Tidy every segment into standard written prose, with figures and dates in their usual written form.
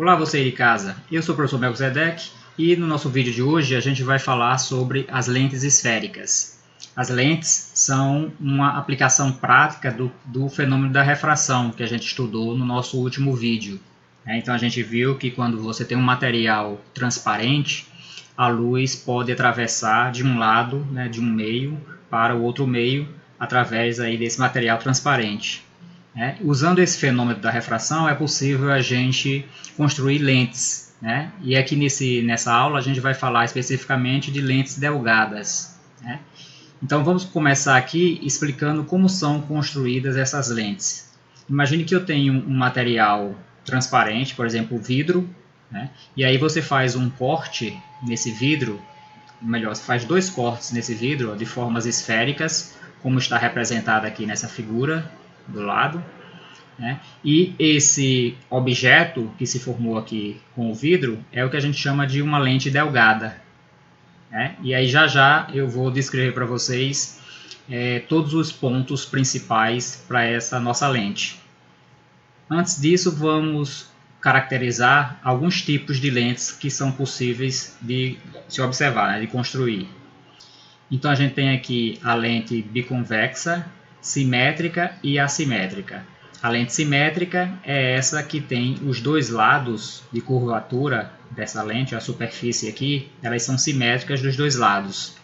Olá, você aí de casa, eu sou o professor Melquisedeque e no nosso vídeo de hoje a gente vai falar sobre as lentes esféricas. As lentes são uma aplicação prática do fenômeno da refração que a gente estudou no nosso último vídeo. Então a gente viu que quando você tem um material transparente, a luz pode atravessar de um lado, de um meio para o outro meio, através aí desse material transparente. Usando esse fenômeno da refração é possível a gente construir lentes, e aqui nessa aula a gente vai falar especificamente de lentes delgadas. Então vamos começar aqui explicando como são construídas essas lentes. Imagine que eu tenho um material transparente, por exemplo, vidro, e aí você faz um corte nesse vidro, melhor, você faz dois cortes nesse vidro de formas esféricas, como está representado aqui nessa figura do lado. E esse objeto que se formou aqui com o vidro é o que a gente chama de uma lente delgada. E aí já eu vou descrever para vocês todos os pontos principais para essa nossa lente. Antes disso, vamos caracterizar alguns tipos de lentes que são possíveis de se observar, de construir. Então a gente tem aqui a lente biconvexa, simétrica e assimétrica. A lente simétrica é essa que tem os dois lados de curvatura dessa lente, a superfície aqui, elas são simétricas dos dois lados.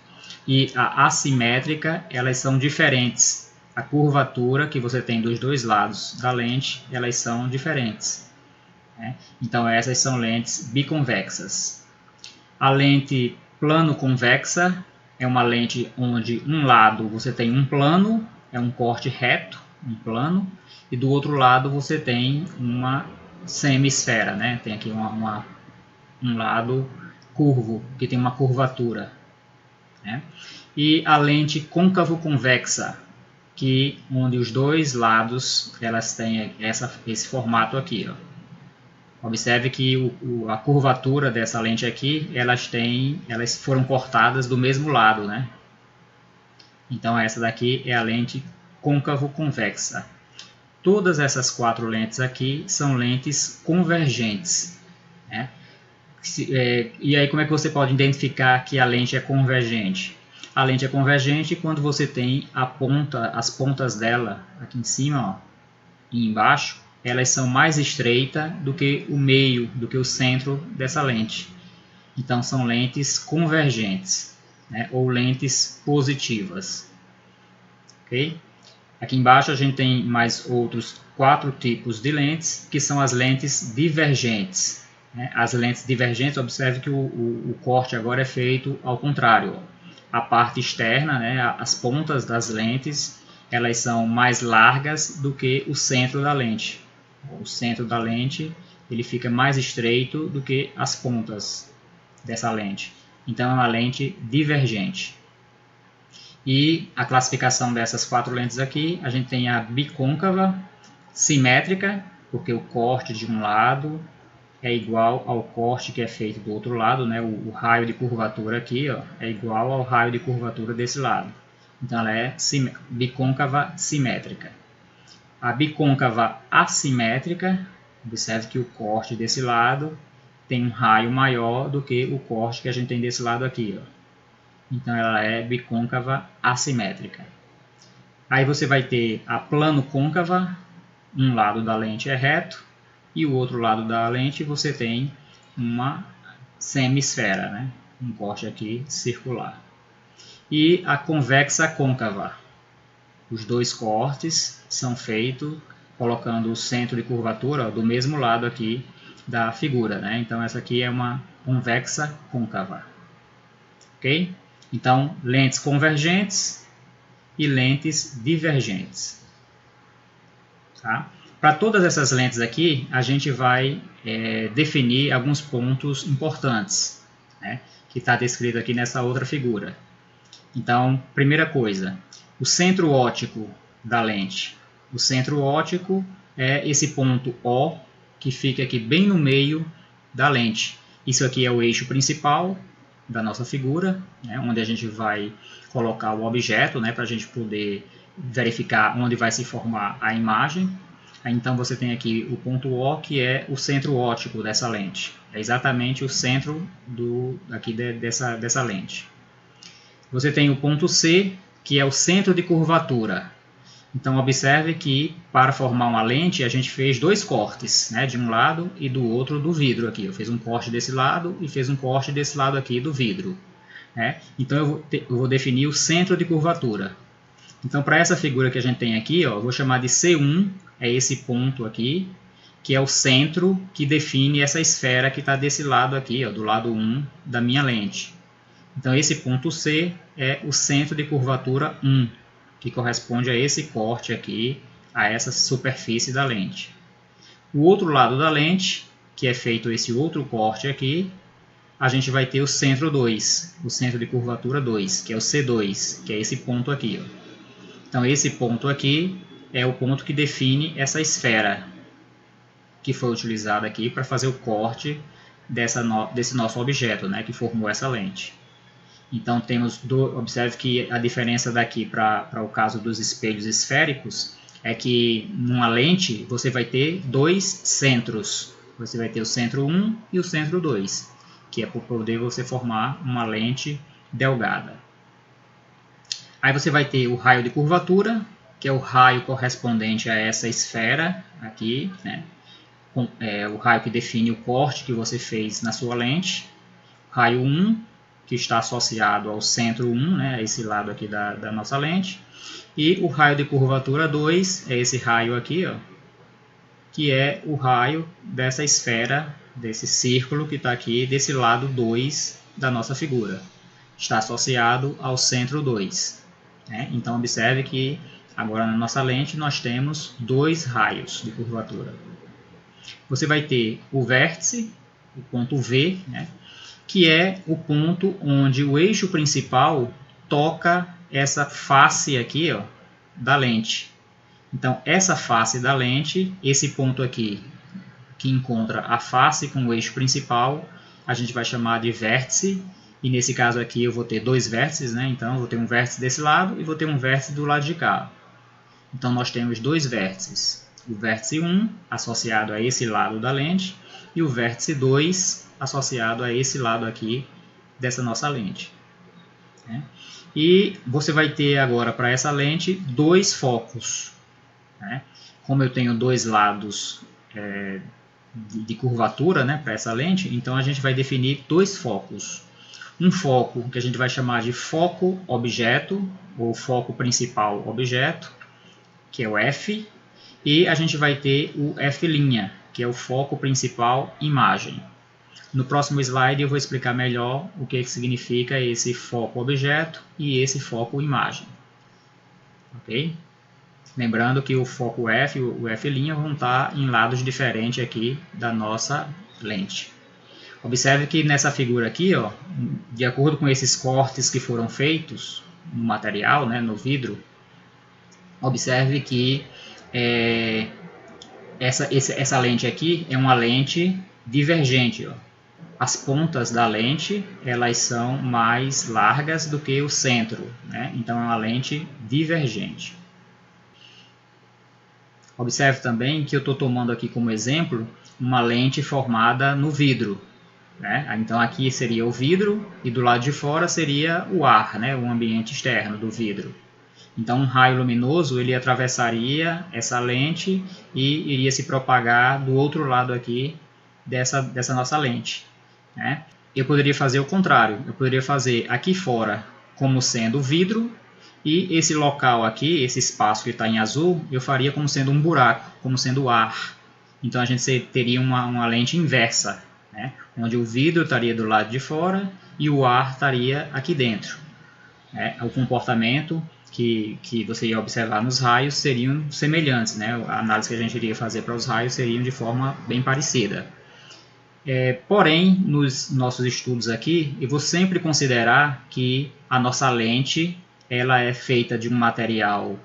E a assimétrica, elas são diferentes. A curvatura que você tem dos dois lados da lente, elas são diferentes. Então essas são lentes biconvexas. A lente plano-convexa é uma lente onde um lado você tem um plano, é um corte reto, um plano, e do outro lado você tem uma semisfera, tem aqui um lado curvo, que tem uma curvatura. E a lente côncavo-convexa, onde os dois lados elas têm esse formato aqui. Observe que a curvatura dessa lente aqui, elas foram cortadas do mesmo lado, Então essa daqui é a lente côncavo-convexa. Todas essas quatro lentes aqui são lentes convergentes. E aí como é que você pode identificar que a lente é convergente? A lente é convergente quando você tem as pontas dela aqui em cima e embaixo, elas são mais estreitas do que o meio, do que o centro dessa lente. Então são lentes convergentes, ou lentes positivas. Ok? Aqui embaixo a gente tem mais outros 4 tipos de lentes, que são as lentes divergentes. As lentes divergentes, observe que o corte agora é feito ao contrário. A parte externa, as pontas das lentes, elas são mais largas do que o centro da lente. O centro da lente ele fica mais estreito do que as pontas dessa lente. Então é uma lente divergente. E a classificação dessas 4 lentes aqui, a gente tem a bicôncava, simétrica, porque o corte de um lado é igual ao corte que é feito do outro lado, o raio de curvatura aqui é igual ao raio de curvatura desse lado. Então ela é bicôncava simétrica. A bicôncava assimétrica, observe que o corte desse lado tem um raio maior do que o corte que a gente tem desse lado aqui. Então ela é bicôncava assimétrica. Aí você vai ter a plano-côncava, um lado da lente é reto e o outro lado da lente você tem uma semisfera, um corte aqui circular. E a convexa-côncava. Os dois cortes são feitos colocando o centro de curvatura do mesmo lado aqui da figura. Então essa aqui é uma convexa-côncava. Ok? Então, lentes convergentes e lentes divergentes. Para todas essas lentes aqui, a gente vai definir alguns pontos importantes, que está descrito aqui nessa outra figura. Então, primeira coisa, o centro óptico da lente. O centro óptico é esse ponto O, que fica aqui bem no meio da lente. Isso aqui é o eixo principal da nossa figura, onde a gente vai colocar o objeto, para a gente poder verificar onde vai se formar a imagem. Aí, então você tem aqui o ponto O, que é o centro óptico dessa lente. É exatamente o centro dessa lente. Você tem o ponto C, que é o centro de curvatura. Então observe que para formar uma lente a gente fez dois cortes, né, de um lado e do outro do vidro aqui. Eu fiz um corte desse lado e fiz um corte desse lado aqui do vidro. Né? Então eu vou definir o centro de curvatura. Então para essa figura que a gente tem aqui, ó, eu vou chamar de C1, é esse ponto aqui, que é o centro que define essa esfera que está desse lado aqui, ó, do lado 1 da minha lente. Então esse ponto C é o centro de curvatura 1, que corresponde a esse corte aqui, a essa superfície da lente. O outro lado da lente, que é feito esse outro corte aqui, a gente vai ter o centro 2, o centro de curvatura 2, que é o C2, que é esse ponto aqui. Ó. Então esse ponto aqui é o ponto que define essa esfera que foi utilizada aqui para fazer o corte desse nosso objeto, né, que formou essa lente. Então observe que a diferença daqui para o caso dos espelhos esféricos é que numa lente você vai ter dois centros. Você vai ter o centro 1 e o centro 2, que é para poder você formar uma lente delgada. Aí você vai ter o raio de curvatura, que é o raio correspondente a essa esfera aqui, né? O raio que define o corte que você fez na sua lente. Raio 1, que está associado ao centro 1, né, esse lado aqui da nossa lente. E o raio de curvatura 2 é esse raio aqui, ó, que é o raio dessa esfera, desse círculo que está aqui, desse lado 2 da nossa figura. Está associado ao centro 2. Né? Então observe que agora na nossa lente nós temos dois raios de curvatura. Você vai ter o vértice, o ponto V, né? Que é o ponto onde o eixo principal toca essa face aqui, ó, da lente. Então, essa face da lente, esse ponto aqui, que encontra a face com o eixo principal, a gente vai chamar de vértice. E nesse caso aqui eu vou ter dois vértices, né? Então, eu vou ter um vértice desse lado e vou ter um vértice do lado de cá. Então, nós temos dois vértices. O vértice 1, associado a esse lado da lente, e o vértice 2, associado a esse lado aqui dessa nossa lente. Né? E você vai ter agora para essa lente dois focos. Né? Como eu tenho dois lados de curvatura, né, para essa lente, então a gente vai definir dois focos. Um foco que a gente vai chamar de foco objeto, ou foco principal objeto, que é o F, e a gente vai ter o F', que é o foco principal imagem. No próximo slide eu vou explicar melhor o que significa esse foco objeto e esse foco imagem. Ok? Lembrando que o foco F e o F' vão estar em lados diferentes aqui da nossa lente. Observe que nessa figura aqui, ó, de acordo com esses cortes que foram feitos no material, né, no vidro, observe que essa lente aqui é uma lente divergente. Ó. As pontas da lente elas são mais largas do que o centro, né? Então é uma lente divergente. Observe também que eu estou tomando aqui como exemplo uma lente formada no vidro. Né? Então aqui seria o vidro e do lado de fora seria o ar, né? O ambiente externo do vidro. Então um raio luminoso ele atravessaria essa lente e iria se propagar do outro lado aqui dessa nossa lente. Né? Eu poderia fazer o contrário, eu poderia fazer aqui fora como sendo vidro e esse local aqui, esse espaço que está em azul, eu faria como sendo um buraco, como sendo ar. Então a gente teria uma lente inversa, né? Onde o vidro estaria do lado de fora e o ar estaria aqui dentro. O comportamento que você ia observar nos raios seriam semelhantes, né? A análise que a gente iria fazer para os raios seriam de forma bem parecida. Porém, nos nossos estudos aqui, eu vou sempre considerar que a nossa lente ela é feita de um material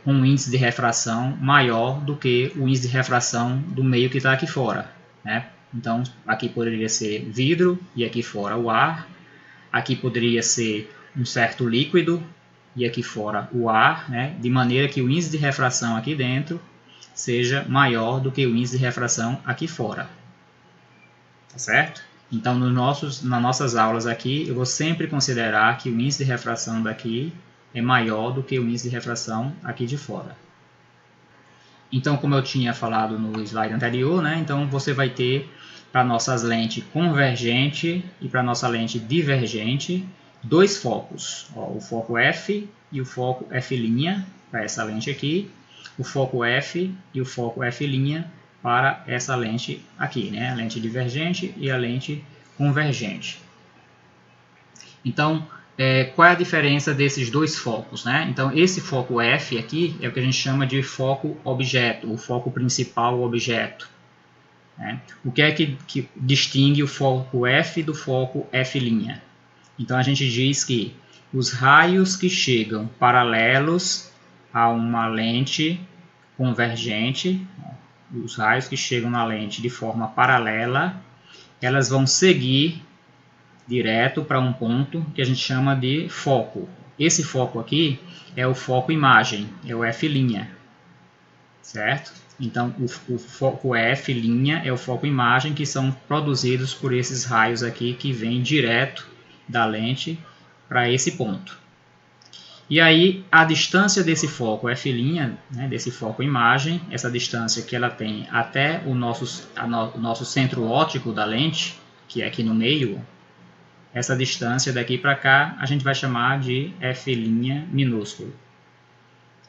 com um índice de refração maior do que o índice de refração do meio que está aqui fora. Né? Então, aqui poderia ser vidro e aqui fora o ar. Aqui poderia ser um certo líquido e aqui fora o ar, né? De maneira que o índice de refração aqui dentro seja maior do que o índice de refração aqui fora. Tá certo? Então, nas nossas aulas aqui, eu vou sempre considerar que o índice de refração daqui é maior do que o índice de refração aqui de fora. Então, como eu tinha falado no slide anterior, né, então você vai ter para nossas lentes convergente e para nossa lente divergente, dois focos, o foco F e o foco F' para essa lente aqui, o foco F e o foco F' para essa lente aqui, né? A lente divergente e a lente convergente. Então, qual é a diferença desses dois focos, né? Então, esse foco F aqui é o que a gente chama de foco objeto, o foco principal objeto. Né? O que é que distingue o foco F do foco F'? Então, a gente diz que os raios que chegam paralelos a uma lente convergente, os raios que chegam na lente de forma paralela, elas vão seguir direto para um ponto que a gente chama de foco. Esse foco aqui é o foco imagem, é o F', certo? Então, o foco F' é o foco imagem, que são produzidos por esses raios aqui que vêm direto da lente para esse ponto. E aí, a distância desse foco F', né, desse foco imagem, essa distância que ela tem até o nosso centro óptico da lente, que é aqui no meio, essa distância daqui para cá a gente vai chamar de F' minúsculo.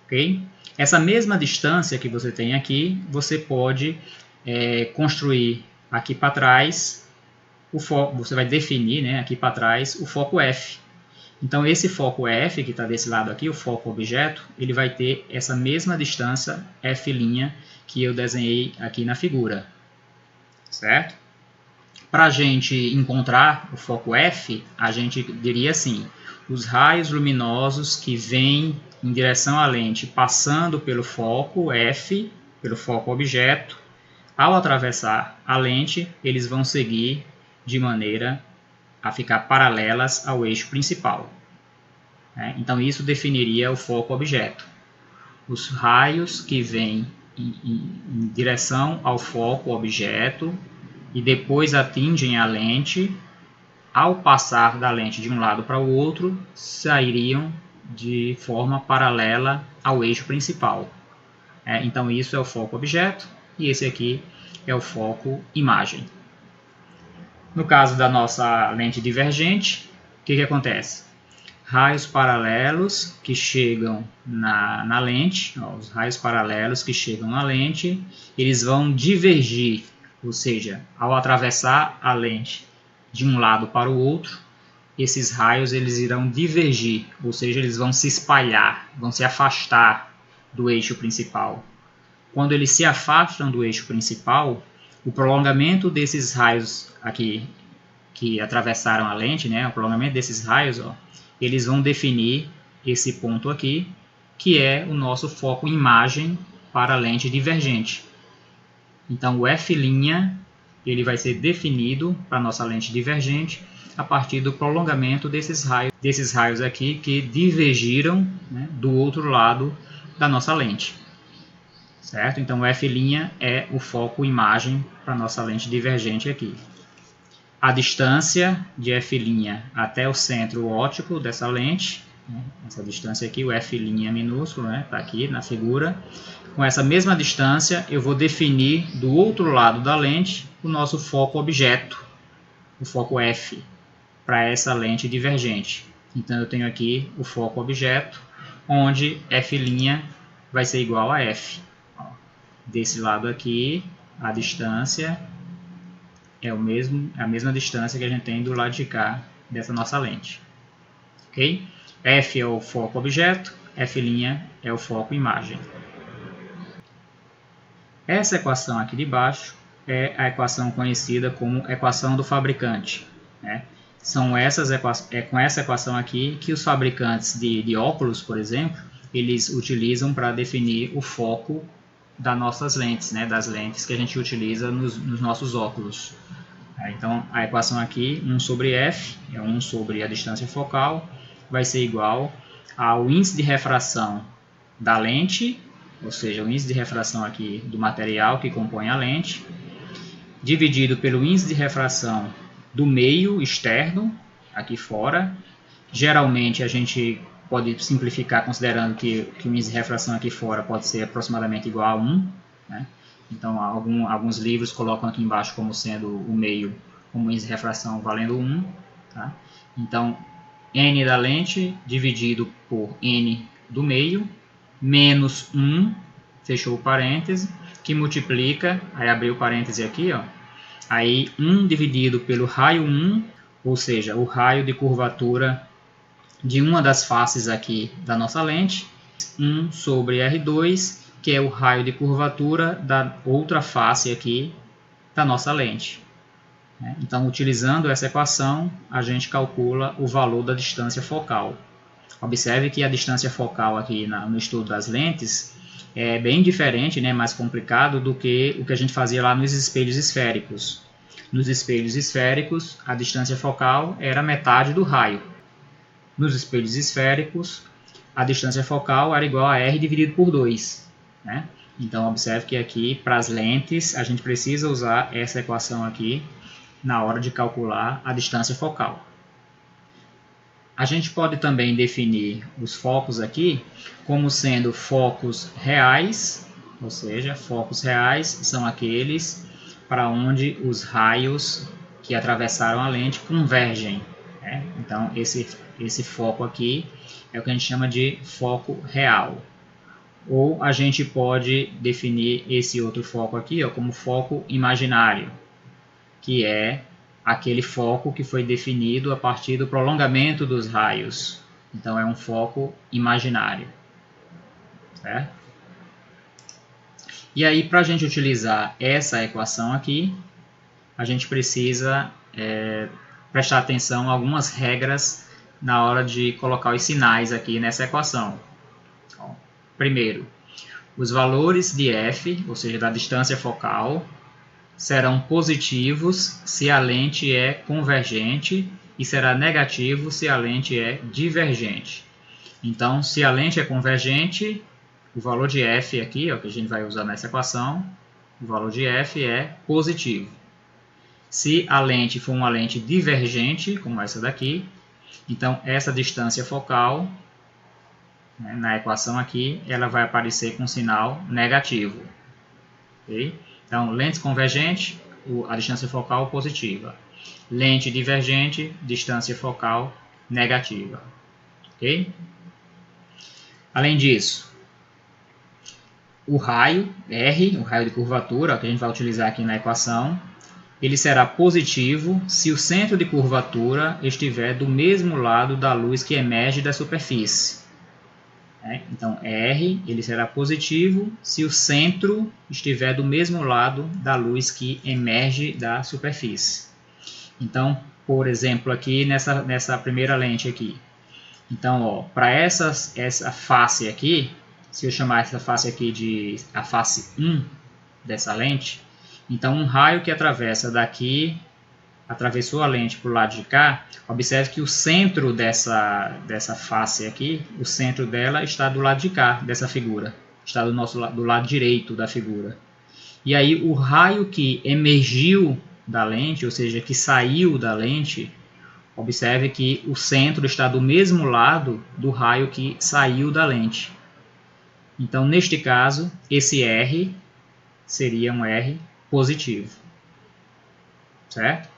Ok? Essa mesma distância que você tem aqui, você pode construir aqui para trás, você vai definir, né, aqui para trás o foco F. Então, esse foco F, que está desse lado aqui, o foco objeto, ele vai ter essa mesma distância F' que eu desenhei aqui na figura. Certo? Para a gente encontrar o foco F, a gente diria assim: os raios luminosos que vêm em direção à lente passando pelo foco F, pelo foco objeto, ao atravessar a lente, eles vão seguir de maneira a ficar paralelas ao eixo principal. Então, isso definiria o foco objeto. Os raios que vêm em direção ao foco objeto e depois atingem a lente, ao passar da lente de um lado para o outro, sairiam de forma paralela ao eixo principal. Então, isso é o foco objeto e esse aqui é o foco imagem. No caso da nossa lente divergente, o que acontece? Raios paralelos que chegam na lente, os raios paralelos que chegam na lente, eles vão divergir, ou seja, ao atravessar a lente de um lado para o outro, esses raios eles irão divergir, ou seja, eles vão se espalhar, vão se afastar do eixo principal. Quando eles se afastam do eixo principal, o prolongamento desses raios aqui que atravessaram a lente, né, o prolongamento desses raios, eles vão definir esse ponto aqui, que é o nosso foco imagem para a lente divergente. Então, o F' ele vai ser definido para a nossa lente divergente a partir do prolongamento desses raios aqui que divergiram, né, do outro lado da nossa lente. Certo? Então, o F' é o foco imagem para a nossa lente divergente aqui. A distância de F' até o centro óptico dessa lente, né, essa distância aqui, o F' minúsculo, está aqui na figura. Com essa mesma distância, eu vou definir do outro lado da lente o nosso foco objeto, o foco F, para essa lente divergente. Então, eu tenho aqui o foco objeto, onde F' vai ser igual a F. Desse lado aqui, a distância é a mesma distância que a gente tem do lado de cá dessa nossa lente. Ok? F é o foco objeto, F' é o foco imagem. Essa equação aqui de baixo é a equação conhecida como equação do fabricante. Né? É com essa equação aqui que os fabricantes de óculos, por exemplo, eles utilizam para definir o foco das nossas lentes, né? Das lentes que a gente utiliza nos nossos óculos. Então, a equação aqui, 1 sobre F, é 1 sobre a distância focal, vai ser igual ao índice de refração da lente ou seja, o índice de refração aqui do material que compõe a lente, dividido pelo índice de refração do meio externo, aqui fora. Geralmente a gente pode simplificar considerando que o índice de refração aqui fora pode ser aproximadamente igual a 1. Né? Então alguns livros colocam aqui embaixo como sendo o meio como índice de refração valendo 1. Tá? Então n da lente dividido por n do meio menos 1, fechou o parêntese, que multiplica, aí abriu o parêntese aqui, ó, aí 1 dividido pelo raio 1, ou seja, o raio de curvatura de uma das faces aqui da nossa lente, 1 sobre R2, que é o raio de curvatura da outra face aqui da nossa lente. Então, utilizando essa equação, a gente calcula o valor da distância focal. Observe que a distância focal aqui no estudo das lentes é bem diferente, né, mais complicado do que o que a gente fazia lá nos espelhos esféricos. Nos espelhos esféricos, a distância focal era metade do raio. Nos espelhos esféricos, a distância focal era igual a R dividido por 2. Né? Então, observe que aqui, para as lentes, a gente precisa usar essa equação aqui na hora de calcular a distância focal. A gente pode também definir os focos aqui como sendo focos reais, ou seja, focos reais são aqueles para onde os raios que atravessaram a lente convergem. Né? Então, esse foco aqui é o que a gente chama de foco real. Ou a gente pode definir esse outro foco aqui, ó, como foco imaginário, que é aquele foco que foi definido a partir do prolongamento dos raios. Então, é um foco imaginário. Certo? E aí, para a gente utilizar essa equação aqui, a gente precisa prestar atenção a algumas regras na hora de colocar os sinais aqui nessa equação. Então, primeiro, os valores de f, ou seja, da distância focal, serão positivos se a lente é convergente e será negativo se a lente é divergente. Então, se a lente é convergente, o valor de f aqui, ó, que a gente vai usar nessa equação, o valor de f é positivo. Se a lente for uma lente divergente, como essa daqui, então essa distância focal, né, na equação aqui, ela vai aparecer com sinal negativo. Okay? Então, lente convergente, a distância focal positiva. Lente divergente, distância focal negativa. Okay? Além disso, o raio R, o raio de curvatura, que a gente vai utilizar aqui na equação, ele será positivo se o centro de curvatura estiver do mesmo lado da luz que emerge da superfície. Então, R ele será positivo se o centro estiver do mesmo lado da luz que emerge da superfície. Então, por exemplo, aqui nessa primeira lente aqui. Então, para essa face aqui, se eu chamar essa face aqui de a face 1 dessa lente, então um raio que atravessa daqui, atravessou a lente para o lado de cá, observe que o centro dessa face aqui, o centro dela está do lado de cá, dessa figura, está do lado direito da figura. E aí o raio que emergiu da lente, ou seja, que saiu da lente, observe que o centro está do mesmo lado do raio que saiu da lente. Então, neste caso, esse R seria um R positivo. Certo?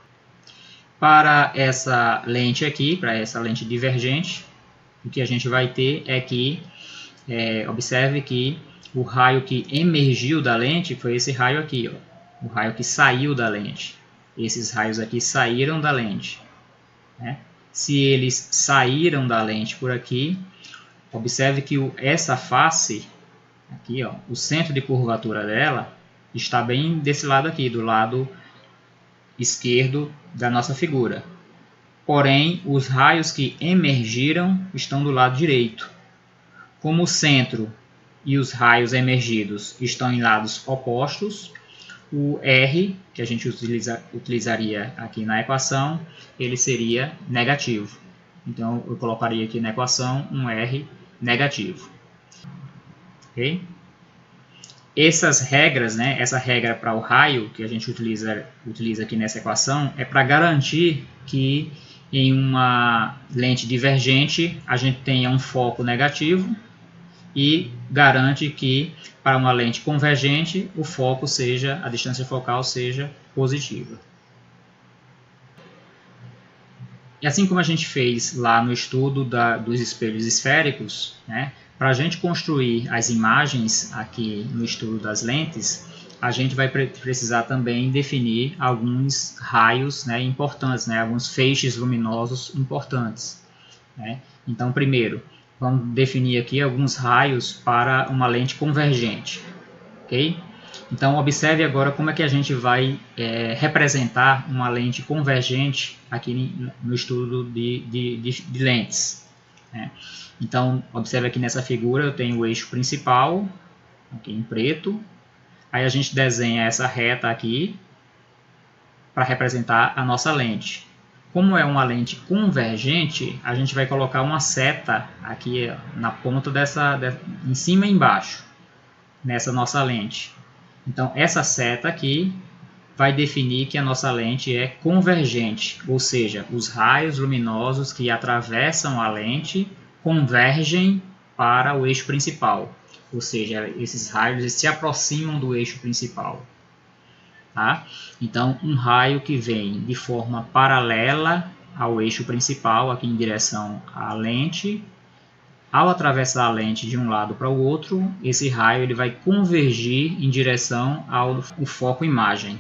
Para essa lente aqui, para essa lente divergente, o que a gente vai ter é que, observe que o raio que emergiu da lente foi esse raio aqui, ó, o raio que saiu da lente. Esses raios aqui saíram da lente. Né? Se eles saíram da lente por aqui, observe que essa face, aqui, ó, o centro de curvatura dela, está bem desse lado aqui, do lado esquerdo da nossa figura. Porém, os raios que emergiram estão do lado direito. Como o centro e os raios emergidos estão em lados opostos, o R, que a gente utilizaria aqui na equação, ele seria negativo. Então, eu colocaria aqui na equação um R negativo. Ok? essas regras, né, essa regra para o raio que a gente utiliza aqui nessa equação é para garantir que em uma lente divergente a gente tenha um foco negativo e garante que para uma lente convergente o foco seja, a distância focal seja positiva. E assim como a gente fez lá no estudo dos espelhos esféricos, né, para a gente construir as imagens aqui no estudo das lentes, a gente vai precisar também definir alguns raios, né, importantes, né, alguns feixes luminosos importantes. Né? Então, primeiro, vamos definir aqui alguns raios para uma lente convergente. Okay? Então, observe agora como é que a gente vai representar uma lente convergente aqui no estudo de lentes. Né? Então, observe aqui nessa figura, eu tenho o eixo principal, aqui em preto. Aí a gente desenha essa reta aqui para representar a nossa lente. Como é uma lente convergente, a gente vai colocar uma seta aqui na ponta em cima e embaixo, nessa nossa lente. Então, essa seta aqui vai definir que a nossa lente é convergente, ou seja, os raios luminosos que atravessam a lente convergem para o eixo principal, ou seja, esses raios se aproximam do eixo principal. Tá? Então, um raio que vem de forma paralela ao eixo principal, aqui em direção à lente, ao atravessar a lente de um lado para o outro, esse raio ele vai convergir em direção ao foco imagem.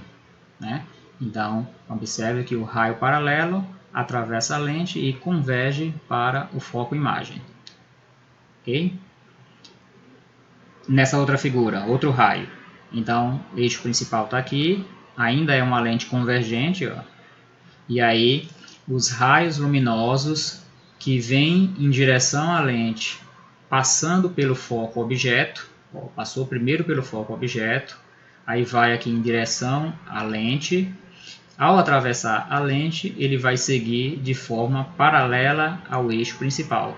Né? Então, observe que o raio paralelo atravessa a lente e converge para o foco imagem. Okay? Nessa outra figura, outro raio. Então, o eixo principal está aqui, ainda é uma lente convergente, ó. E aí os raios luminosos que vêm em direção à lente, passando pelo foco objeto, ó, passou primeiro pelo foco objeto, aí vai aqui em direção à lente. Ao atravessar a lente, ele vai seguir de forma paralela ao eixo principal.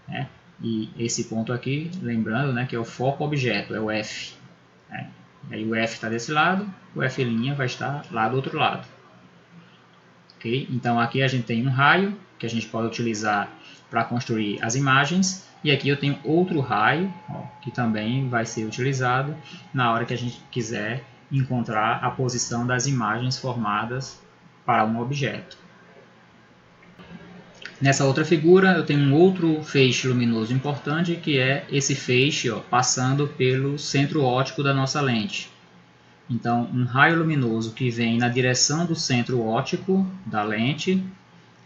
Né? E esse ponto aqui, lembrando, né, que é o foco objeto, é o F. Né? Aí o F está desse lado, o F' vai estar lá do outro lado. Okay? Então aqui a gente tem um raio que a gente pode utilizar para construir as imagens. E aqui eu tenho outro raio, ó, que também vai ser utilizado na hora que a gente quiser encontrar a posição das imagens formadas para um objeto. Nessa outra figura eu tenho um outro feixe luminoso importante, que é esse feixe, ó, passando pelo centro óptico da nossa lente. Então, um raio luminoso que vem na direção do centro óptico da lente,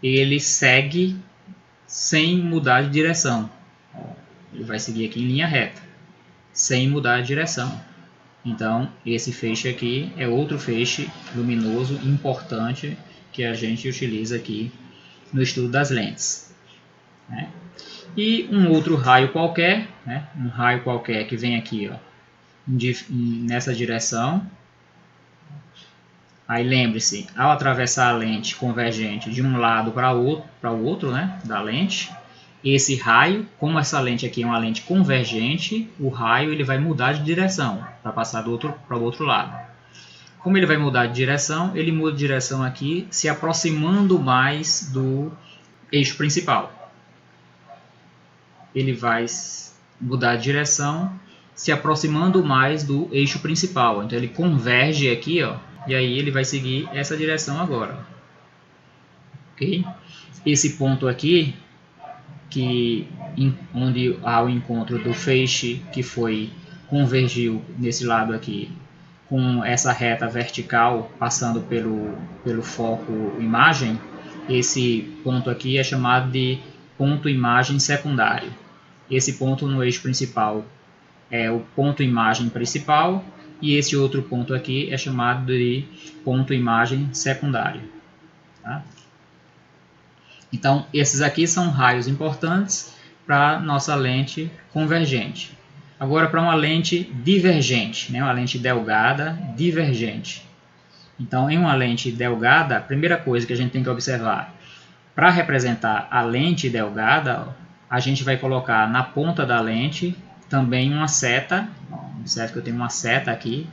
ele segue sem mudar de direção. Ele vai seguir aqui em linha reta, sem mudar de direção. Então, esse feixe aqui é outro feixe luminoso importante que a gente utiliza aqui no estudo das lentes. Né? E um outro raio qualquer, né? Um raio qualquer que vem aqui, ó, nessa direção. Aí lembre-se, ao atravessar a lente convergente de um lado para o outro, né, da lente, esse raio, como essa lente aqui é uma lente convergente, o raio ele vai mudar de direção para passar para o outro lado. Como ele vai mudar de direção, ele muda de direção aqui, se aproximando mais do eixo principal. Ele vai mudar de direção, se aproximando mais do eixo principal. Então ele converge aqui, ó, e aí ele vai seguir essa direção agora. Ok? Esse ponto aqui, onde há o encontro do feixe que convergiu nesse lado aqui, com essa reta vertical passando pelo foco imagem, esse ponto aqui é chamado de ponto imagem secundário. Esse ponto no eixo principal é o ponto imagem principal e esse outro ponto aqui é chamado de ponto imagem secundário. Tá? Então, esses aqui são raios importantes para nossa lente convergente. Agora, para uma lente divergente, né? Uma lente delgada divergente. Então, em uma lente delgada, a primeira coisa que a gente tem que observar, para representar a lente delgada, a gente vai colocar na ponta da lente também uma seta Observe que eu tenho uma seta aqui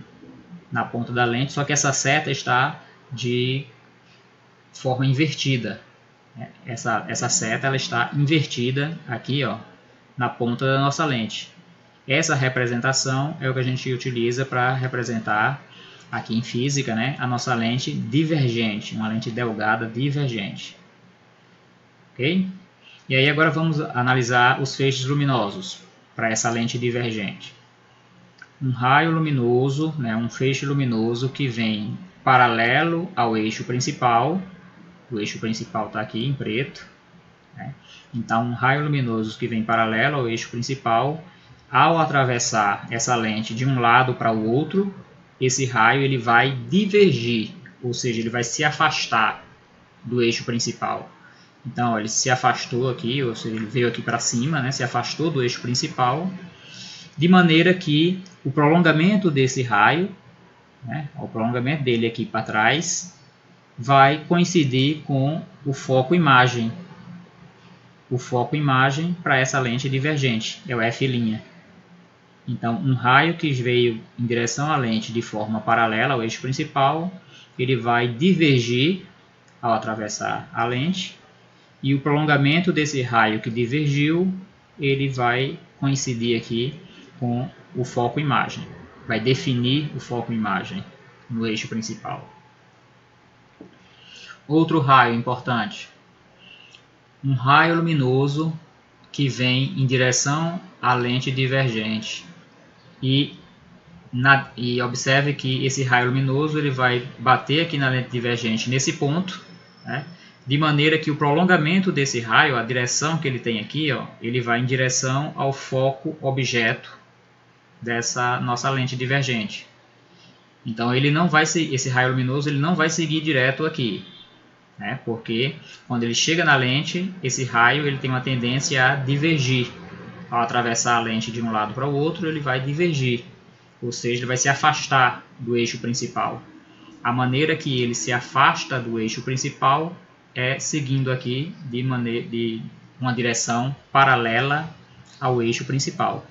na ponta da lente, só que essa seta está de forma invertida. Essa seta ela está invertida aqui, ó, na ponta da nossa lente. Essa representação é o que a gente utiliza para representar aqui em física, né, a nossa lente divergente, uma lente delgada divergente. Ok? E aí agora vamos analisar os feixes luminosos para essa lente divergente. Um raio luminoso, né, um feixe luminoso que vem paralelo ao eixo principal. O eixo principal está aqui em preto. Né? Então, um raio luminoso que vem paralelo ao eixo principal, ao atravessar essa lente de um lado para o outro, esse raio ele vai divergir, ou seja, ele vai se afastar do eixo principal. Então, ó, ele se afastou aqui, ou seja, ele veio aqui para cima, né, se afastou do eixo principal, de maneira que o prolongamento desse raio, né, o prolongamento dele aqui para trás, vai coincidir com o foco imagem. O foco imagem para essa lente divergente, é o f'. Então, um raio que veio em direção à lente de forma paralela ao eixo principal, ele vai divergir ao atravessar a lente, e o prolongamento desse raio que divergiu, ele vai coincidir aqui com o foco imagem, vai definir o foco imagem no eixo principal. Outro raio importante, um raio luminoso que vem em direção à lente divergente. E observe que esse raio luminoso ele vai bater aqui na lente divergente nesse ponto, né, de maneira que o prolongamento desse raio, a direção que ele tem aqui, ó, ele vai em direção ao foco objeto dessa nossa lente divergente. Então ele não vai esse raio luminoso ele não vai seguir direto aqui, né, porque quando ele chega na lente, esse raio ele tem uma tendência a divergir. Ao atravessar a lente de um lado para o outro, ele vai divergir, ou seja, ele vai se afastar do eixo principal. A maneira que ele se afasta do eixo principal é seguindo aqui de uma direção paralela ao eixo principal.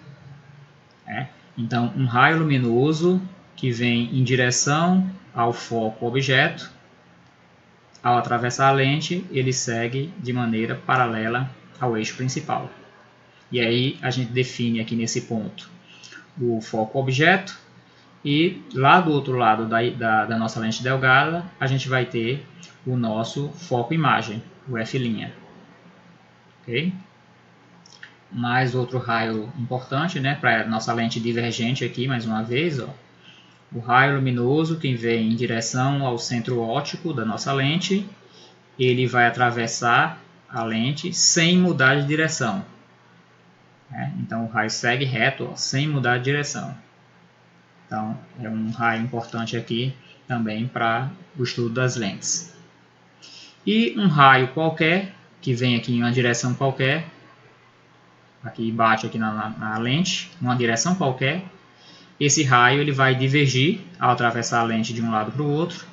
Então, um raio luminoso que vem em direção ao foco objeto, ao atravessar a lente, ele segue de maneira paralela ao eixo principal. E aí a gente define aqui nesse ponto o foco objeto, e lá do outro lado da nossa lente delgada a gente vai ter o nosso foco imagem, o f'. Okay? Mais outro raio importante, né, para a nossa lente divergente aqui, mais uma vez, ó, o raio luminoso que vem em direção ao centro óptico da nossa lente, ele vai atravessar a lente sem mudar de direção. Então o raio segue reto, ó, sem mudar de direção. Então é um raio importante aqui também para o estudo das lentes. E um raio qualquer, que vem aqui em uma direção qualquer, aqui bate aqui na lente, numa direção qualquer, esse raio ele vai divergir ao atravessar a lente de um lado para o outro,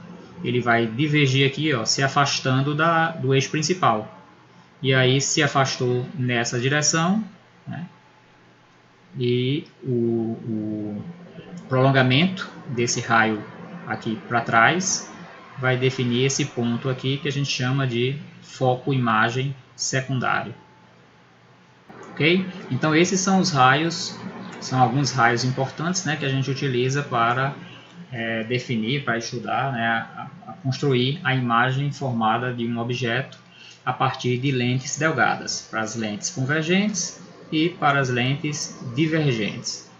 ele vai divergir aqui, ó, se afastando do eixo principal. E aí se afastou nessa direção, né? E o prolongamento desse raio aqui para trás vai definir esse ponto aqui que a gente chama de foco imagem secundário. Ok? Então esses são os raios, são alguns raios importantes, né, que a gente utiliza para definir, para estudar, né, a construir a imagem formada de um objeto a partir de lentes delgadas, para as lentes convergentes e para as lentes divergentes.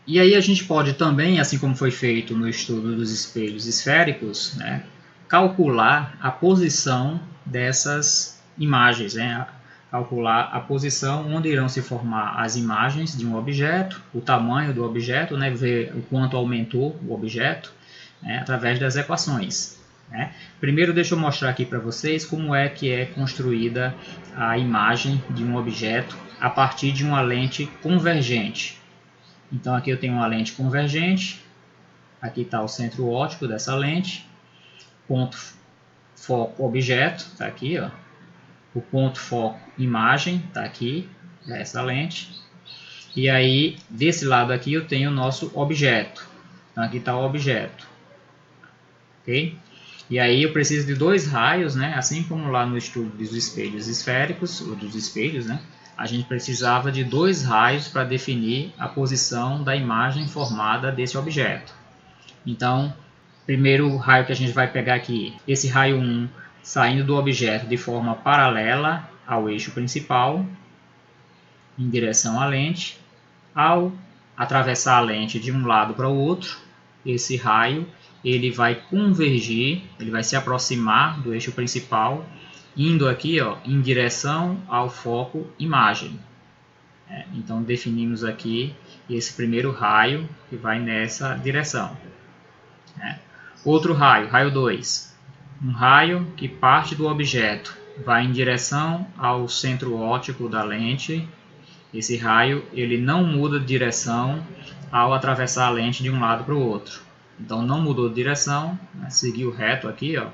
E aí a gente pode também, assim como foi feito no estudo dos espelhos esféricos, né, calcular a posição dessas imagens, né, calcular a posição onde irão se formar as imagens de um objeto, o tamanho do objeto, né, ver o quanto aumentou o objeto, né, através das equações. Né. Primeiro deixa eu mostrar aqui para vocês como é que é construída a imagem de um objeto a partir de uma lente convergente. Então aqui eu tenho uma lente convergente, aqui está o centro óptico dessa lente, ponto foco objeto, está aqui, ó. O ponto foco imagem está aqui, essa lente. E aí, desse lado aqui eu tenho o nosso objeto. Então aqui está o objeto. Ok? E aí eu preciso de dois raios, né? Assim como lá no estudo dos espelhos esféricos, ou dos espelhos, né? A gente precisava de dois raios para definir a posição da imagem formada desse objeto. Então, primeiro raio que a gente vai pegar aqui, esse raio 1 saindo do objeto de forma paralela ao eixo principal, em direção à lente. Ao atravessar a lente de um lado para o outro, esse raio ele vai convergir, ele vai se aproximar do eixo principal, indo aqui ó, em direção ao foco imagem. Então definimos aqui esse primeiro raio que vai nessa direção. Outro raio, raio 2, um raio que parte do objeto, vai em direção ao centro óptico da lente. Esse raio ele não muda de direção ao atravessar a lente de um lado para o outro. Então não mudou de direção, né? Seguiu reto aqui ó,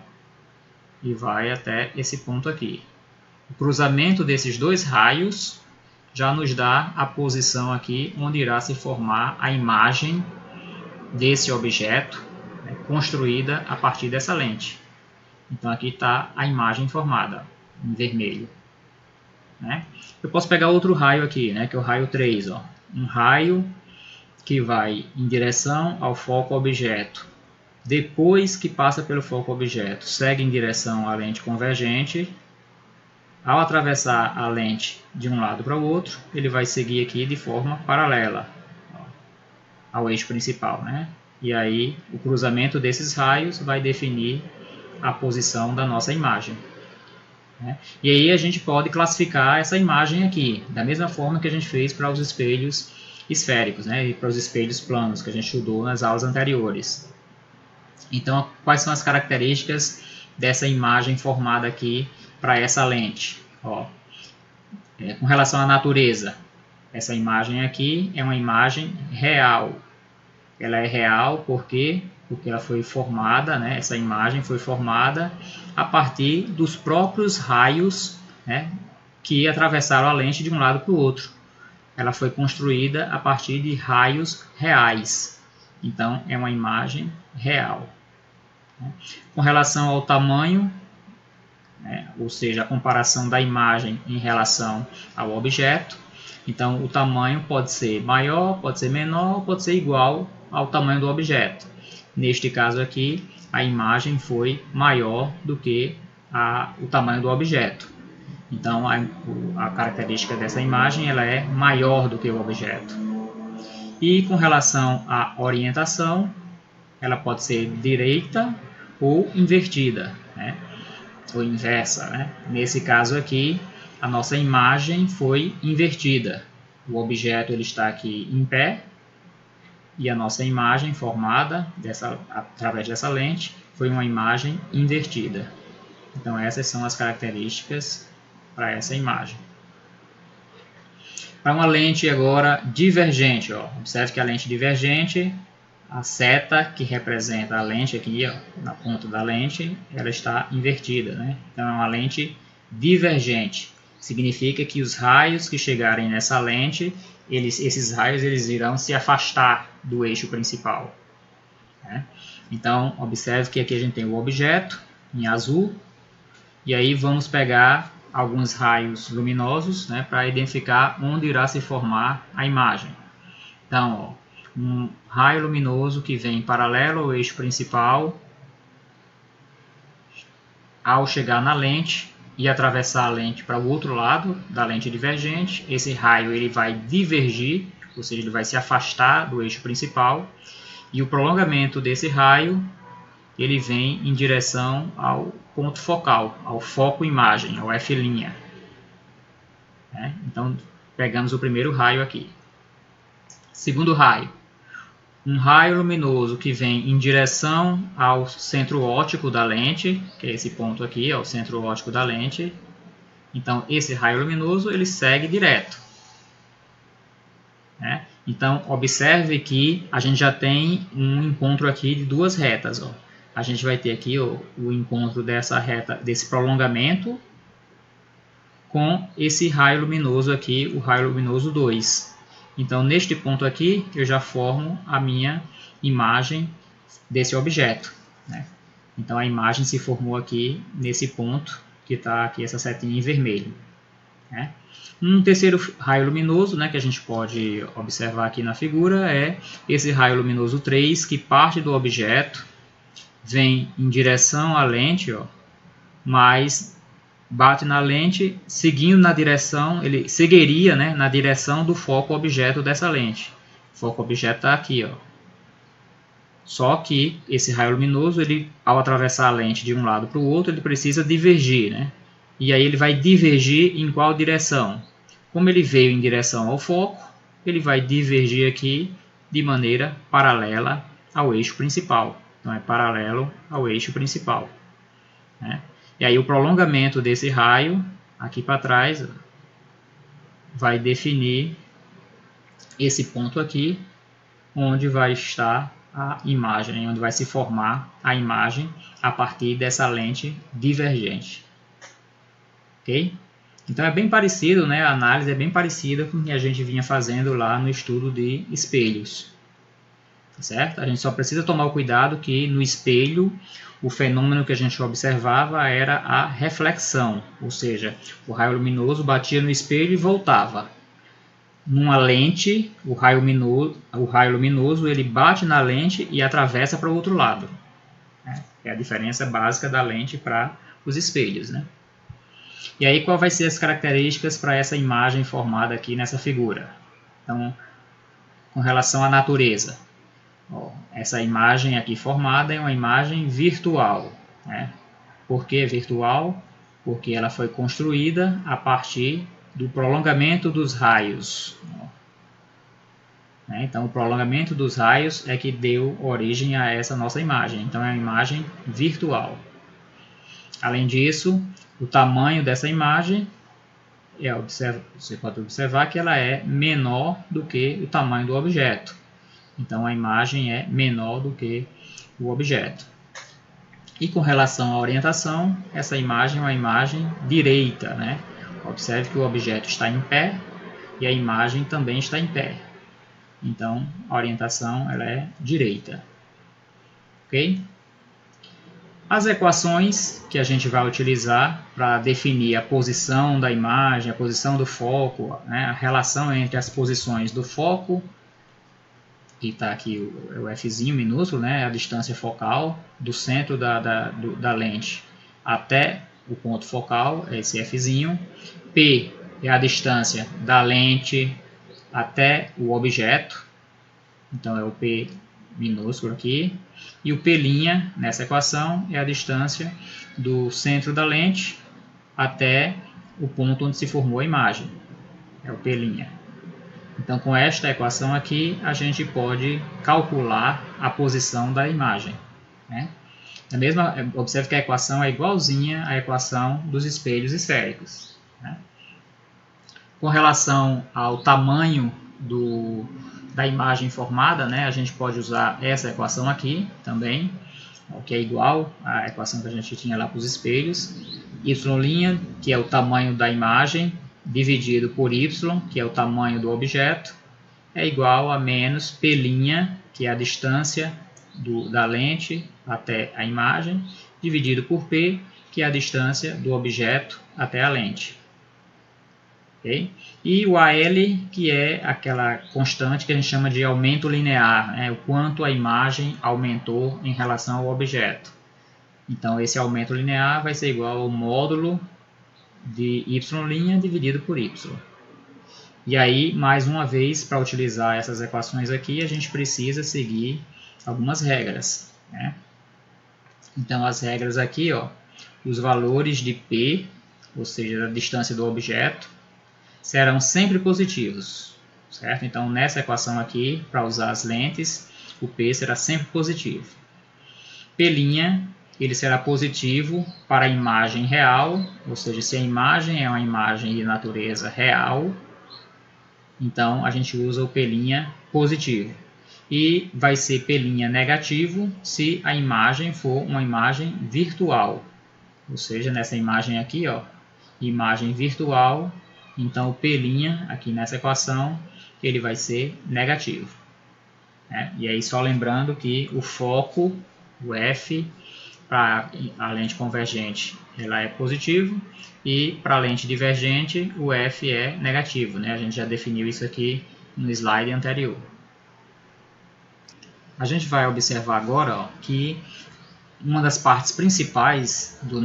e vai até esse ponto aqui. O cruzamento desses dois raios já nos dá a posição aqui onde irá se formar a imagem desse objeto, né, construída a partir dessa lente. Então aqui está a imagem formada em vermelho. Né? Eu posso pegar outro raio aqui, né, que é o raio 3. Ó. Um raio que vai em direção ao foco objeto. Depois que passa pelo foco objeto, segue em direção à lente convergente. Ao atravessar a lente de um lado para o outro, ele vai seguir aqui de forma paralela ao eixo principal. Né? E aí o cruzamento desses raios vai definir a posição da nossa imagem. E aí a gente pode classificar essa imagem aqui, da mesma forma que a gente fez para os espelhos esféricos, né, e para os espelhos planos que a gente estudou nas aulas anteriores. Então, quais são as características dessa imagem formada aqui para essa lente? Ó, com relação à natureza, essa imagem aqui é uma imagem real. Ela é real porque ela foi formada, né, essa imagem foi formada a partir dos próprios raios, né, que atravessaram a lente de um lado para o outro. Ela foi construída a partir de raios reais. Então, é uma imagem real. Com relação ao tamanho, né, ou seja, a comparação da imagem em relação ao objeto, então o tamanho pode ser maior, pode ser menor, pode ser igual ao tamanho do objeto. Neste caso aqui, a imagem foi maior do que o tamanho do objeto. Então, a característica dessa imagem ela é maior do que o objeto. E com relação à orientação, ela pode ser direita ou invertida, né? Ou inversa. Né? Nesse caso aqui, a nossa imagem foi invertida. O objeto ele está aqui em pé, e a nossa imagem formada através dessa lente foi uma imagem invertida. Então essas são as características para essa imagem. Para uma lente agora divergente, ó, observe que a lente divergente, a seta que representa a lente aqui, ó, na ponta da lente, ela está invertida. Né? Então é uma lente divergente. Significa que os raios que chegarem nessa lente, esses raios eles irão se afastar do eixo principal. Né? Então, observe que aqui a gente tem o objeto em azul, e aí vamos pegar alguns raios luminosos, né, para identificar onde irá se formar a imagem. Então, ó, um raio luminoso que vem paralelo ao eixo principal, ao chegar na lente, e atravessar a lente para o outro lado da lente divergente, esse raio ele vai divergir, ou seja, ele vai se afastar do eixo principal, e o prolongamento desse raio ele vem em direção ao ponto focal, ao foco imagem, ao F'. Então, pegamos o primeiro raio aqui. Segundo raio, um raio luminoso que vem em direção ao centro óptico da lente, que é esse ponto aqui, é o centro óptico da lente. Então, esse raio luminoso ele segue direto. Então, observe que a gente já tem um encontro aqui de duas retas. Ó. A gente vai ter aqui ó, o encontro dessa reta, desse prolongamento com esse raio luminoso aqui, o raio luminoso 2. Então, neste ponto aqui, eu já formo a minha imagem desse objeto, né? Então, a imagem se formou aqui nesse ponto, que está aqui essa setinha em vermelho, né? Um terceiro raio luminoso, né, que a gente pode observar aqui na figura é esse raio luminoso 3, que parte do objeto, vem em direção à lente, ó, mas bate na lente, seguindo na direção, ele seguiria, né, na direção do foco objeto dessa lente. O foco objeto está aqui, ó. Só que esse raio luminoso, ele, ao atravessar a lente de um lado para o outro, ele precisa divergir, né? E aí ele vai divergir em qual direção? Como ele veio em direção ao foco, ele vai divergir aqui de maneira paralela ao eixo principal. Então é paralelo ao eixo principal, né? E aí o prolongamento desse raio, aqui para trás, vai definir esse ponto aqui, onde vai estar a imagem, onde vai se formar a imagem a partir dessa lente divergente. Ok? Então é bem parecido, né? A análise é bem parecida com o que a gente vinha fazendo lá no estudo de espelhos. Certo? A gente só precisa tomar o cuidado que no espelho o fenômeno que a gente observava era a reflexão, ou seja, o raio luminoso batia no espelho e voltava. Numa lente, o raio luminoso ele bate na lente e atravessa para o outro lado. É a diferença básica da lente para os espelhos, né? E aí, qual vai ser as características para essa imagem formada aqui nessa figura? Então, com relação à natureza. Ó, essa imagem aqui formada é uma imagem virtual, né? Por que virtual? Porque ela foi construída a partir do prolongamento dos raios. Então, o prolongamento dos raios é que deu origem a essa nossa imagem. Então, é uma imagem virtual. Além disso, o tamanho dessa imagem, você pode observar que ela é menor do que o tamanho do objeto. Então, a imagem é menor do que o objeto. E com relação à orientação, essa imagem é uma imagem direita, né? Observe que o objeto está em pé e a imagem também está em pé. Então, a orientação ela é direita. Ok? As equações que a gente vai utilizar para definir a posição da imagem, a posição do foco, né? A relação entre as posições do foco, que está aqui o Fzinho minúsculo, né? A distância focal do centro da lente até o ponto focal, esse Fzinho. P é a distância da lente até o objeto, então é o P minúsculo aqui. E o P' nessa equação é a distância do centro da lente até o ponto onde se formou a imagem, é o P'. Então, com esta equação aqui, a gente pode calcular a posição da imagem, né? Observe que a equação é igualzinha à equação dos espelhos esféricos, né? Com relação ao tamanho da imagem formada, né, a gente pode usar essa equação aqui também, que é igual à equação que a gente tinha lá para os espelhos. Y', que é o tamanho da imagem, dividido por y, que é o tamanho do objeto, é igual a menos P', que é a distância da lente até a imagem, dividido por P, que é a distância do objeto até a lente. Okay? E o AL, que é aquela constante que a gente chama de aumento linear, né? O quanto a imagem aumentou em relação ao objeto. Então, esse aumento linear vai ser igual ao módulo de y' dividido por y. E aí, mais uma vez, para utilizar essas equações aqui, a gente precisa seguir algumas regras, né? Então, as regras aqui, ó, os valores de P, ou seja, a distância do objeto, serão sempre positivos, certo? Então, nessa equação aqui, para usar as lentes, o P será sempre positivo. P', ele será positivo para a imagem real, ou seja, se a imagem é uma imagem de natureza real, então a gente usa o P' positivo. E vai ser P' negativo se a imagem for uma imagem virtual, ou seja, nessa imagem aqui, ó, imagem virtual, então o P' aqui nessa equação ele vai ser negativo. E aí só lembrando que o foco, o F, para a lente convergente ela é positivo e para a lente divergente o F é negativo. A gente já definiu isso aqui no slide anterior. A gente vai observar agora que uma das partes principais da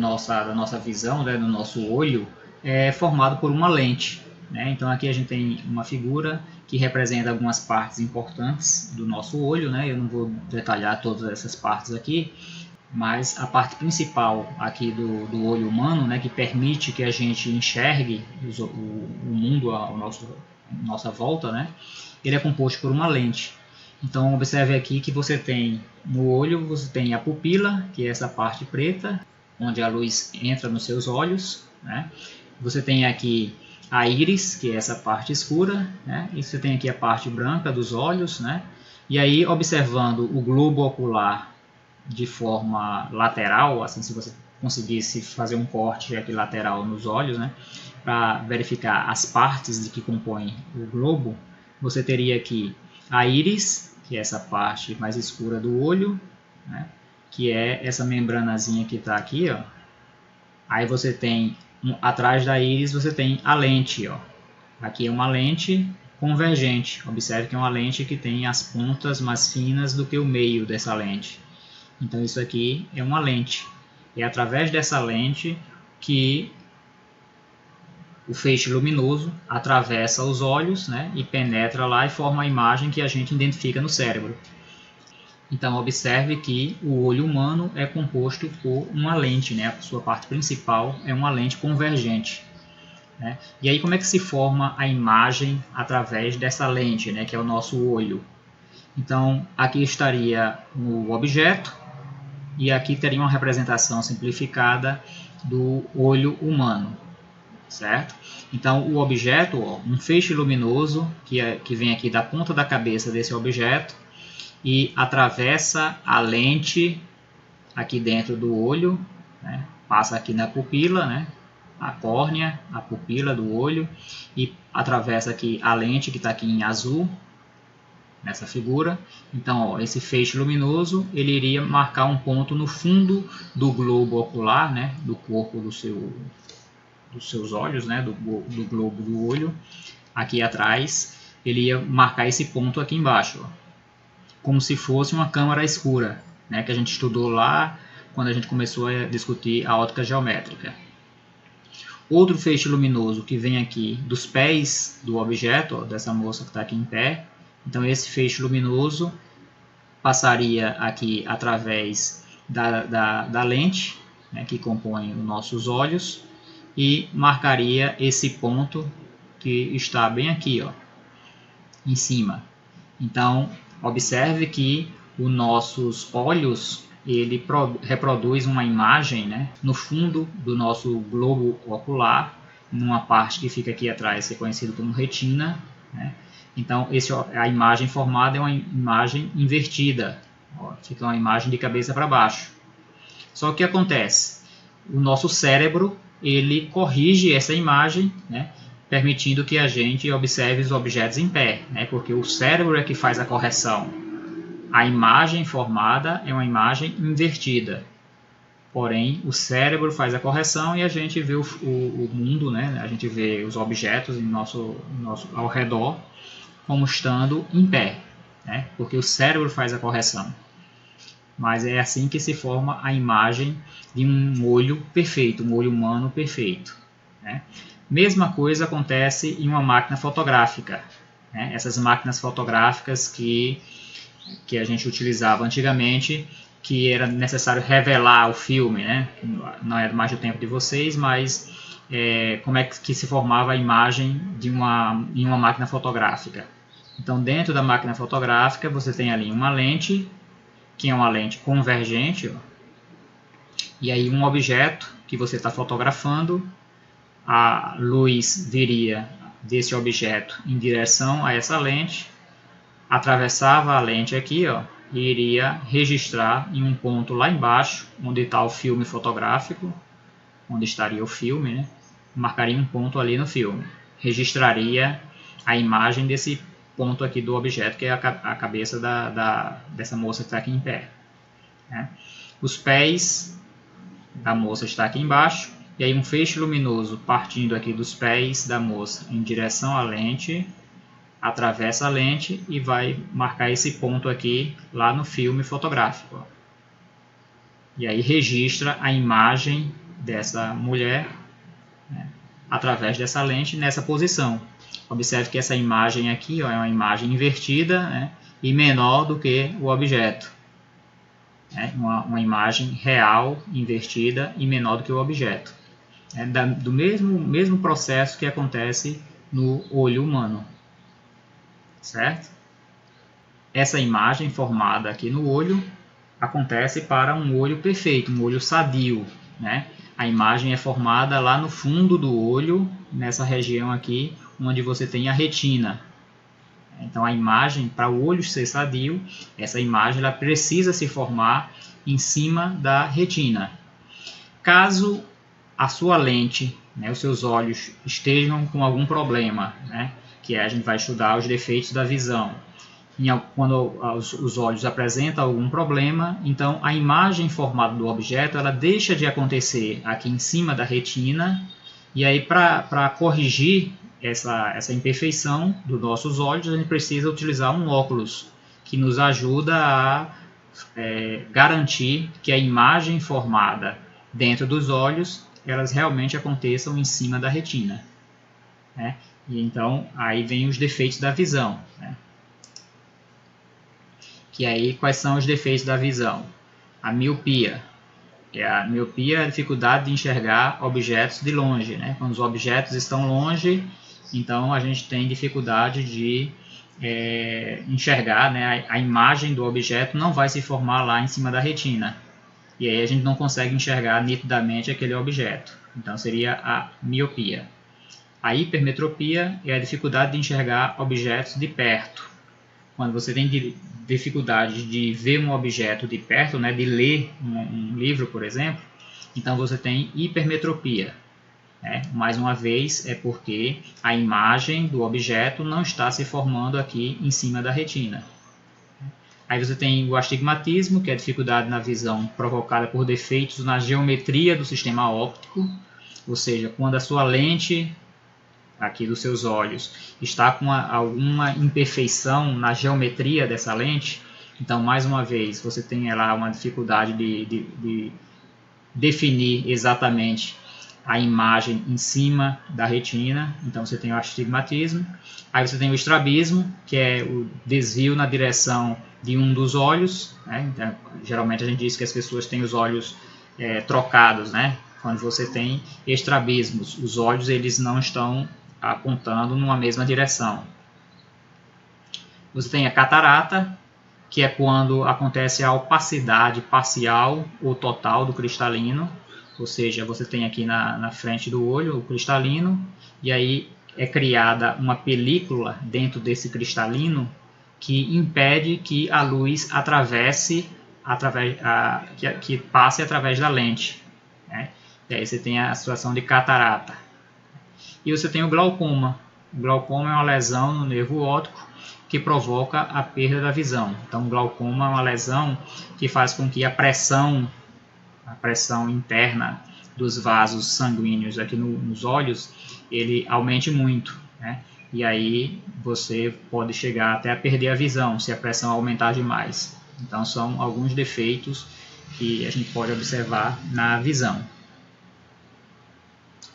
nossa visão, do nosso olho, é formado por uma lente. Então aqui a gente tem uma figura que representa algumas partes importantes do nosso olho. Eu não vou detalhar todas essas partes aqui, mas a parte principal aqui do olho humano, que permite que a gente enxergue o mundo à nossa volta, ele é composto por uma lente. Então observe aqui que você tem no olho, você tem a pupila, que é essa parte preta, onde a luz entra nos seus olhos. Você tem aqui a íris, que é essa parte escura, e você tem aqui a parte branca dos olhos. E aí, observando o globo ocular de forma lateral, assim, se você conseguisse fazer um corte aqui lateral nos olhos, para verificar as partes que compõem o globo, você teria aqui a íris, que é essa parte mais escura do olho, que é essa membranazinha que está aqui, ó. Aí você tem, atrás da íris, você tem a lente, ó. Aqui é uma lente convergente. Observe que é uma lente que tem as pontas mais finas do que o meio dessa lente. Então isso aqui é uma lente. É através dessa lente que o feixe luminoso atravessa os olhos, e penetra lá e forma a imagem que a gente identifica no cérebro. Então observe que o olho humano é composto por uma lente, a sua parte principal é uma lente convergente. E aí como é que se forma a imagem através dessa lente, que é o nosso olho? Então aqui estaria o objeto e aqui teria uma representação simplificada do olho humano, certo? Então o objeto, um feixe luminoso que vem aqui da ponta da cabeça desse objeto e atravessa a lente aqui dentro do olho, passa aqui na pupila, a córnea, a pupila do olho, e atravessa aqui a lente que está aqui em azul, nessa figura. Então esse feixe luminoso ele iria marcar um ponto no fundo do globo ocular, do corpo dos seus olhos, do globo do olho. Aqui atrás ele ia marcar esse ponto aqui embaixo, como se fosse uma câmara escura, que a gente estudou lá quando a gente começou a discutir a ótica geométrica. Outro feixe luminoso que vem aqui dos pés do objeto, dessa moça que está aqui em pé. Então esse feixe luminoso passaria aqui através da lente, que compõe os nossos olhos, e marcaria esse ponto que está bem aqui, ó, em cima. Então observe que os nossos olhos ele reproduz uma imagem, no fundo do nosso globo ocular, numa parte que fica aqui atrás, que é conhecido como retina. Então a imagem formada é uma imagem invertida, ó, fica uma imagem de cabeça para baixo. Só que o que acontece? O nosso cérebro ele corrige essa imagem, permitindo que a gente observe os objetos em pé, porque o cérebro é que faz a correção. A imagem formada é uma imagem invertida, porém o cérebro faz a correção e a gente vê o mundo, a gente vê os objetos ao redor como estando em pé, porque o cérebro faz a correção. Mas é assim que se forma a imagem de um olho perfeito, um olho humano perfeito. Mesma coisa acontece em uma máquina fotográfica. Essas máquinas fotográficas que a gente utilizava antigamente, que era necessário revelar o filme, não é mais do tempo de vocês, mas como é que se formava a imagem em uma máquina fotográfica. Então dentro da máquina fotográfica você tem ali uma lente, que é uma lente convergente, ó, e aí um objeto que você está fotografando, a luz viria desse objeto em direção a essa lente, atravessava a lente aqui, ó, e iria registrar em um ponto lá embaixo, onde está o filme fotográfico, onde estaria o filme, marcaria um ponto ali no filme, registraria a imagem desse ponto aqui do objeto, que é a cabeça dessa moça que está aqui em pé, né? Os pés da moça está aqui embaixo, e aí um feixe luminoso partindo aqui dos pés da moça em direção à lente, atravessa a lente e vai marcar esse ponto aqui lá no filme fotográfico. E aí registra a imagem dessa mulher, né, através dessa lente nessa posição. Observe que essa imagem aqui, ó, é uma imagem invertida, né, e menor do que o objeto. É uma imagem real invertida e menor do que o objeto. É do mesmo processo que acontece no olho humano. Certo? Essa imagem formada aqui no olho acontece para um olho perfeito, um olho sadio, né? A imagem é formada lá no fundo do olho, nessa região aqui, onde você tem a retina. Então a imagem, para o olho ser sadio, essa imagem ela precisa se formar em cima da retina. Caso a sua lente, né, os seus olhos estejam com algum problema, né, que a gente vai estudar os defeitos da visão. Quando os olhos apresentam algum problema, então a imagem formada do objeto ela deixa de acontecer aqui em cima da retina, e aí para corrigir essa imperfeição dos nossos olhos, a gente precisa utilizar um óculos que nos ajuda a garantir que a imagem formada dentro dos olhos elas realmente aconteçam em cima da retina, né? E então aí vem os defeitos da visão, né? Que aí quais são os defeitos da visão? A miopia. A miopia é a dificuldade de enxergar objetos de longe, né? Quando os objetos estão longe, então a gente tem dificuldade de enxergar, né? A imagem do objeto não vai se formar lá em cima da retina. E aí a gente não consegue enxergar nitidamente aquele objeto. Então seria a miopia. A hipermetropia é a dificuldade de enxergar objetos de perto. Quando você tem dificuldade de ver um objeto de perto, né, de ler um livro, por exemplo, então você tem hipermetropia. Né? Mais uma vez, é porque a imagem do objeto não está se formando aqui em cima da retina. Aí você tem o astigmatismo, que é a dificuldade na visão provocada por defeitos na geometria do sistema óptico, ou seja, quando a sua lente aqui dos seus olhos está com alguma imperfeição na geometria dessa lente, então mais uma vez você tem lá uma dificuldade de definir exatamente a imagem em cima da retina, então você tem o astigmatismo. Aí você tem o estrabismo, que é o desvio na direção de um dos olhos, né? Então, geralmente a gente diz que as pessoas têm os olhos trocados, né? Quando você tem estrabismos, os olhos eles não estão apontando numa mesma direção. Você tem a catarata, que é quando acontece a opacidade parcial ou total do cristalino, ou seja, você tem aqui na frente do olho o cristalino, e aí é criada uma película dentro desse cristalino que impede que a luz que passe através da lente, né? E aí você tem a situação de catarata. E você tem o glaucoma. O glaucoma é uma lesão no nervo óptico que provoca a perda da visão. Então, o glaucoma é uma lesão que faz com que a pressão interna dos vasos sanguíneos aqui nos olhos, ele aumente muito, né? E aí você pode chegar até a perder a visão se a pressão aumentar demais. Então, são alguns defeitos que a gente pode observar na visão.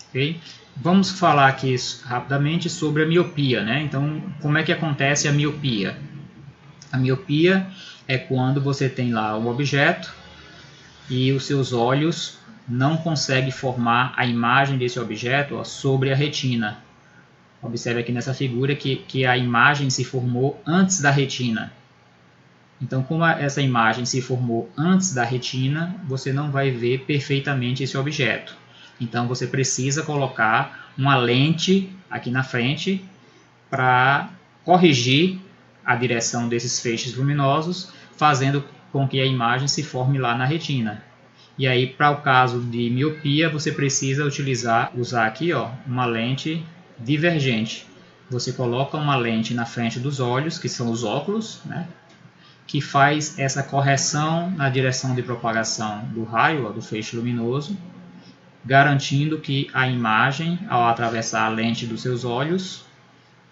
Okay? Vamos falar aqui rapidamente sobre a miopia, né? Então, como é que acontece a miopia? A miopia é quando você tem lá um objeto e os seus olhos não conseguem formar a imagem desse objeto sobre a retina. Observe aqui nessa figura que a imagem se formou antes da retina. Então, como essa imagem se formou antes da retina, você não vai ver perfeitamente esse objeto. Então, você precisa colocar uma lente aqui na frente para corrigir a direção desses feixes luminosos, fazendo com que a imagem se forme lá na retina. E aí, para o caso de miopia, você precisa usar aqui, ó, uma lente divergente. Você coloca uma lente na frente dos olhos, que são os óculos, né, que faz essa correção na direção de propagação do raio, ó, do feixe luminoso, garantindo que a imagem, ao atravessar a lente dos seus olhos,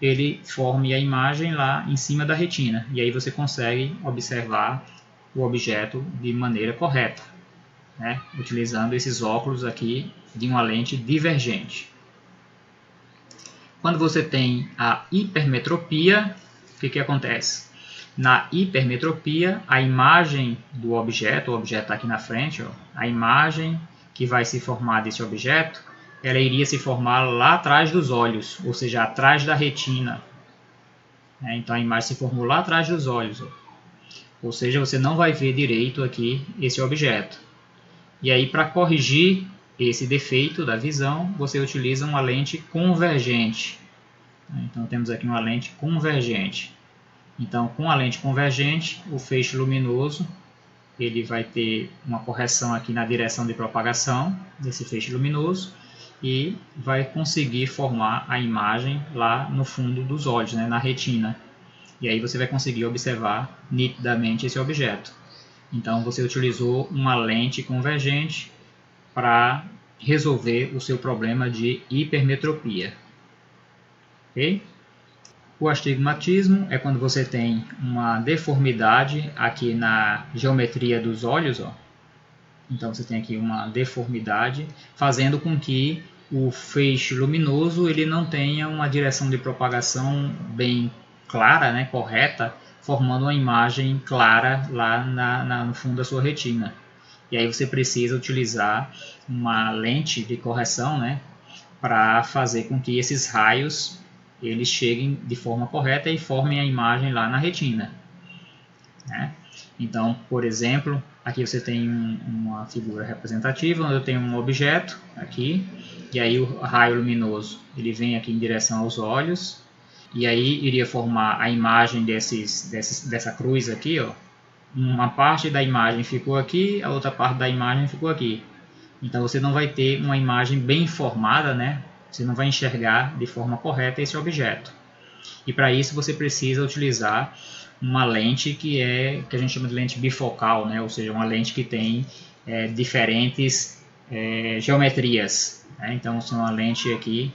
ele forme a imagem lá em cima da retina. E aí você consegue observar o objeto de maneira correta, né, utilizando esses óculos aqui de uma lente divergente. Quando você tem a hipermetropia, o que acontece? Na hipermetropia, a imagem do objeto, o objeto está aqui na frente, ó, a imagem que vai se formar desse objeto, ela iria se formar lá atrás dos olhos, ou seja, atrás da retina. Então a imagem se formou lá atrás dos olhos, ó. Ou seja, você não vai ver direito aqui esse objeto. E aí, para corrigir esse defeito da visão, você utiliza uma lente convergente. Então temos aqui uma lente convergente. Então, com a lente convergente, o feixe luminoso ele vai ter uma correção aqui na direção de propagação desse feixe luminoso e vai conseguir formar a imagem lá no fundo dos olhos, né, na retina. E aí você vai conseguir observar nitidamente esse objeto. Então, você utilizou uma lente convergente para resolver o seu problema de hipermetropia. Ok? O astigmatismo é quando você tem uma deformidade aqui na geometria dos olhos, ó. Então você tem aqui uma deformidade, fazendo com que o feixe luminoso ele não tenha uma direção de propagação bem clara, né, correta, formando uma imagem clara lá no fundo da sua retina. E aí você precisa utilizar uma lente de correção, né, para fazer com que esses raios eles cheguem de forma correta e formem a imagem lá na retina, né? Então, por exemplo, aqui você tem uma figura representativa, onde eu tenho um objeto aqui, e aí o raio luminoso ele vem aqui em direção aos olhos, e aí iria formar a imagem dessa cruz aqui, ó. Uma parte da imagem ficou aqui, a outra parte da imagem ficou aqui. Então você não vai ter uma imagem bem formada, né? Você não vai enxergar de forma correta esse objeto. E para isso você precisa utilizar uma lente que a gente chama de lente bifocal, né? Ou seja, uma lente que tem diferentes geometrias, né? Então são uma lente aqui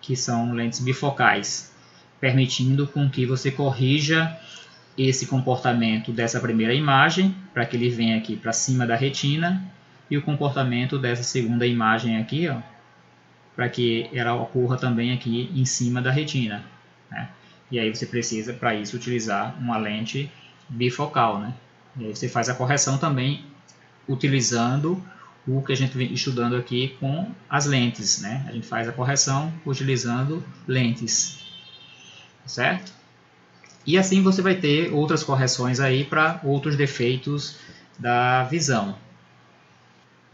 que são lentes bifocais, permitindo com que você corrija esse comportamento dessa primeira imagem, para que ele venha aqui para cima da retina, e o comportamento dessa segunda imagem aqui, ó, para que ela ocorra também aqui em cima da retina, né? E aí você precisa, para isso, utilizar uma lente bifocal, né? E aí você faz a correção também utilizando o que a gente vem estudando aqui com as lentes, né? A gente faz a correção utilizando lentes, certo? E assim você vai ter outras correções aí para outros defeitos da visão.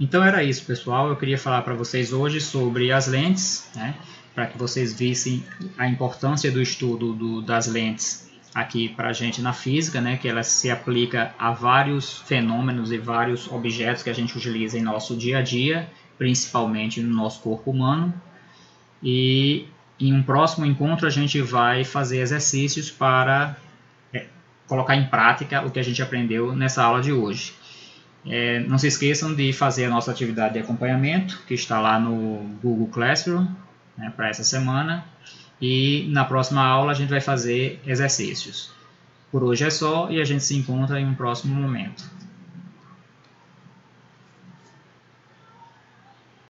Então era isso, pessoal. Eu queria falar para vocês hoje sobre as lentes, né, para que vocês vissem a importância do estudo das lentes aqui para a gente na física, né, que ela se aplica a vários fenômenos e vários objetos que a gente utiliza em nosso dia a dia, principalmente no nosso corpo humano. E em um próximo encontro a gente vai fazer exercícios para colocar em prática o que a gente aprendeu nessa aula de hoje. Não se esqueçam de fazer a nossa atividade de acompanhamento, que está lá no Google Classroom, né, para essa semana. E na próxima aula a gente vai fazer exercícios. Por hoje é só e a gente se encontra em um próximo momento.